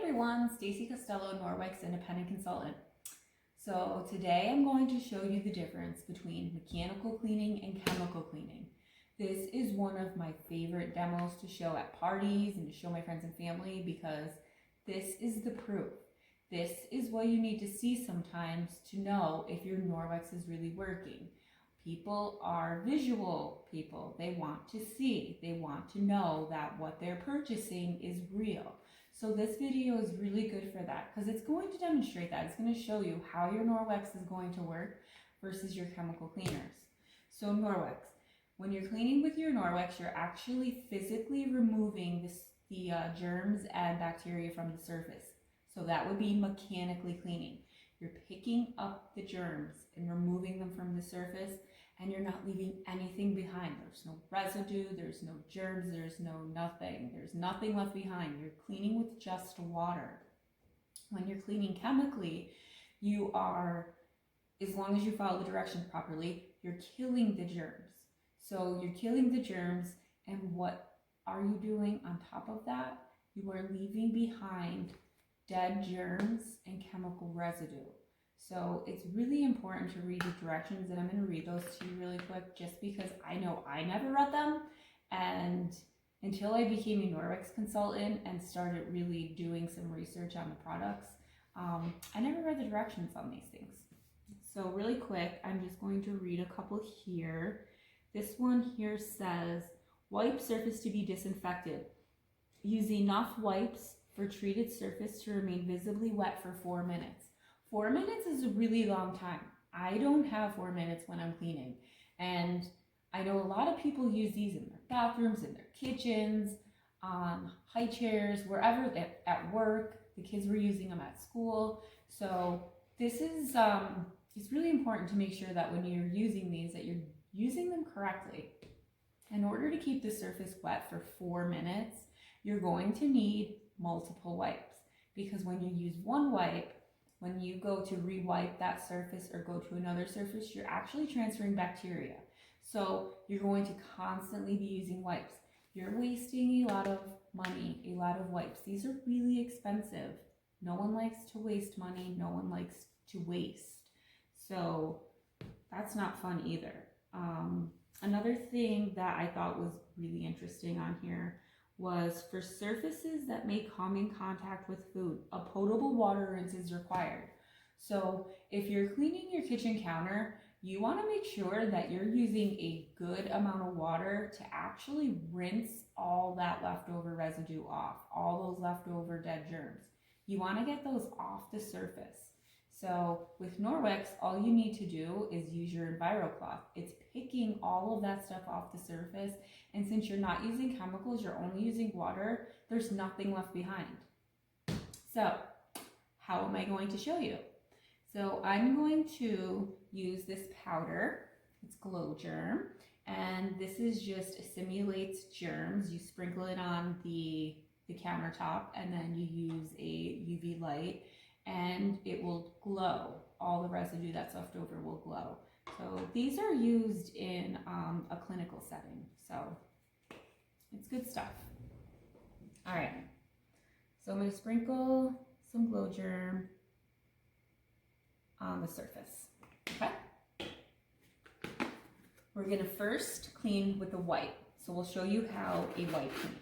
everyone, Stacy Costello, Norwex Independent Consultant. So today I'm going to show you the difference between mechanical cleaning and chemical cleaning. This is one of my favorite demos to show at parties and to show my friends and family because this is the proof. This is what you need to see sometimes to know if your Norwex is really working. People are visual people. They want to see, they want to know that what they're purchasing is real. So this video is really good for that because it's going to demonstrate that. It's going to show you how your Norwex is going to work versus your chemical cleaners. So Norwex, when you're cleaning with your Norwex, you're actually physically removing the germs and bacteria from the surface. So that would be mechanically cleaning. You're picking up the germs and removing them from the surface, and you're not leaving anything behind. There's no residue, there's no germs, there's no nothing. There's nothing left behind. You're cleaning with just water. When you're cleaning chemically, you are, as long as you follow the directions properly, you're killing the germs. So you're killing the germs, and what are you doing on top of that? You are leaving behind dead germs and chemical residue. So it's really important to read the directions, and I'm going to read those to you really quick just because I know I never read them, and until I became a Norwex consultant and started really doing some research on the products, I never read the directions on these things. So really quick, I'm just going to read a couple here. This one here says, wipe surface to be disinfected. Use enough wipes for treated surface to remain visibly wet for 4 minutes. 4 minutes is a really long time. I don't have 4 minutes when I'm cleaning. And I know a lot of people use these in their bathrooms, in their kitchens, on high chairs, wherever, at work. The kids were using them at school. So this is, it's really important to make sure that when you're using these, that you're using them correctly. In order to keep the surface wet for 4 minutes, you're going to need multiple wipes. Because when you use one wipe, when you go to re-wipe that surface or go to another surface, you're actually transferring bacteria. So you're going to constantly be using wipes. You're wasting a lot of money, a lot of wipes. These are really expensive. No one likes to waste money. No one likes to waste. So that's not fun either. Another thing that I thought was really interesting on here was for surfaces that may come in contact with food, a potable water rinse is required. So if you're cleaning your kitchen counter, you want to make sure that you're using a good amount of water to actually rinse all that leftover residue off, all those leftover dead germs. You want to get those off the surface. So with Norwex, all you need to do is use your EnviroCloth. It's picking all of that stuff off the surface, and since you're not using chemicals, you're only using water, there's nothing left behind. So how am I going to show you? So I'm going to use this powder. It's Glow Germ, and this is just simulates germs. You sprinkle it on the countertop, and then you use a UV light, and it will glow. All the residue that's left over will glow. So these are used in a clinical setting. So it's good stuff. All right. So I'm going to sprinkle some Glow Germ on the surface. Okay. We're going to first clean with a wipe. So we'll show you how a wipe cleans.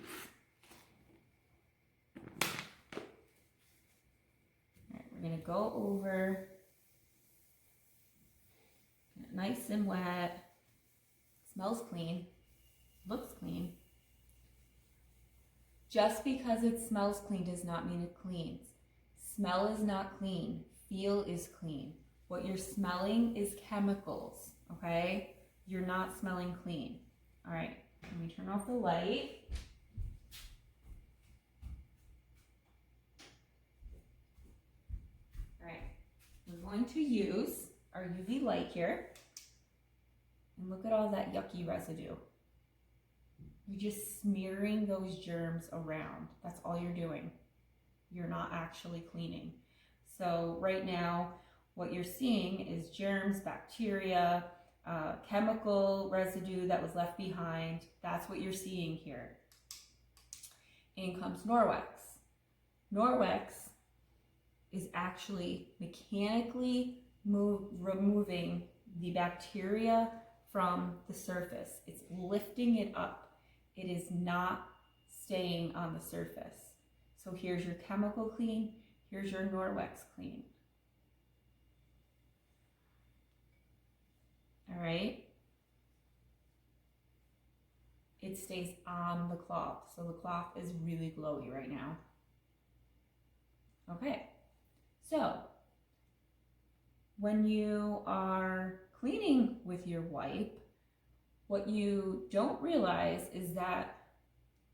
We're going to go over, nice and wet, smells clean, looks clean. Just because it smells clean does not mean it cleans. Smell is not clean, feel is clean. What you're smelling is chemicals, okay? You're not smelling clean. All right, let me turn off the light. We're going to use our UV light here, and look at all that yucky residue. You're just smearing those germs around. That's all you're doing. You're not actually cleaning. So right now, what you're seeing is germs, bacteria, chemical residue that was left behind. That's what you're seeing here. In comes Norwex. Norwex is actually mechanically removing the bacteria from the surface. It's lifting it up. It is not staying on the surface. So here's your chemical clean, here's your Norwex clean. All right. It stays on the cloth. So the cloth is really glowy right now. Okay. So when you are cleaning with your wipe, what you don't realize is that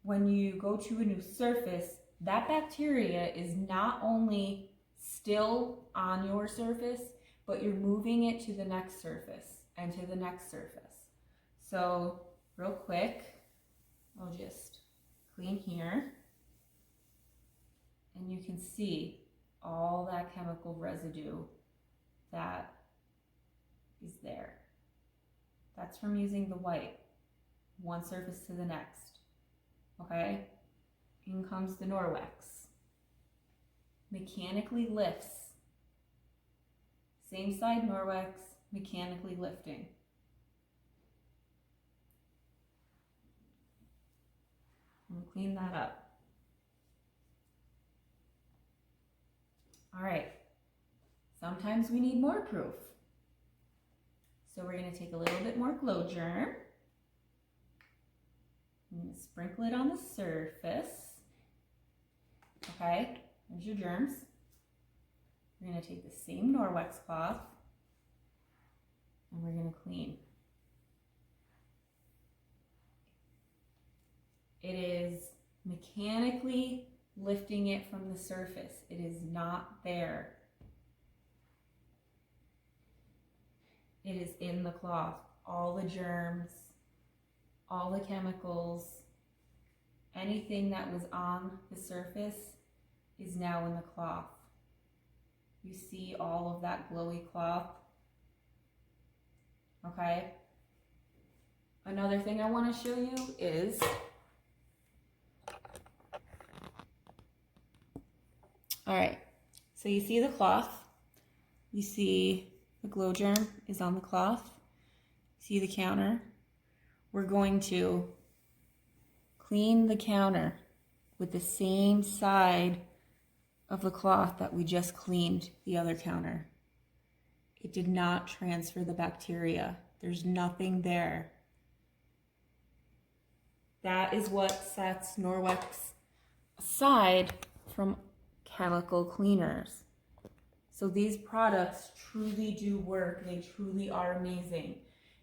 when you go to a new surface, that bacteria is not only still on your surface, but you're moving it to the next surface and to the next surface. So real quick, I'll just clean here, and you can see all that chemical residue that is there. That's from using the wipe, one surface to the next. Okay, in comes the Norwex. Mechanically lifts. Same side Norwex, mechanically lifting. And clean that up. All right, sometimes we need more proof. So we're going to take a little bit more Glow Germ. And sprinkle it on the surface. Okay, there's your germs. We're going to take the same Norwex cloth and we're going to clean. It is mechanically lifting it from the surface. It is not there. It is in the cloth. All the germs, all the chemicals, anything that was on the surface is now in the cloth. You see all of that glowy cloth? Okay. Another thing I want to show you is all right, so you see the cloth, you see the Glow Germ is on the cloth, see the counter. We're going to clean the counter with the same side of the cloth that we just cleaned the other counter. It did not transfer the bacteria. There's nothing there. That is what sets Norwex aside from chemical cleaners. So these products truly do work. They truly are amazing.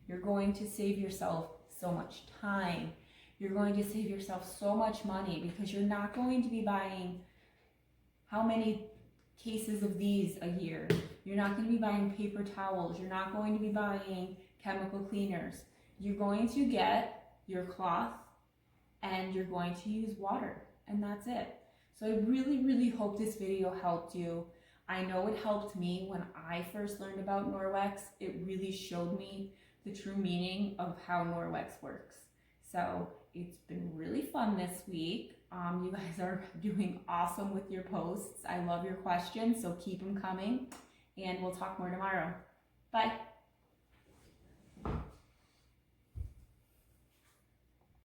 You're going to save yourself so much time. You're going to save yourself so much money because you're not going to be buying how many cases of these a year. You're not going to be buying paper towels. You're not going to be buying chemical cleaners. You're going to get your cloth and you're going to use water, and that's it. So I really, really hope this video helped you. I know it helped me when I first learned about Norwex. It really showed me the true meaning of how Norwex works. So it's been really fun this week. You guys are doing awesome with your posts. I love your questions, so keep them coming, and we'll talk more tomorrow. Bye.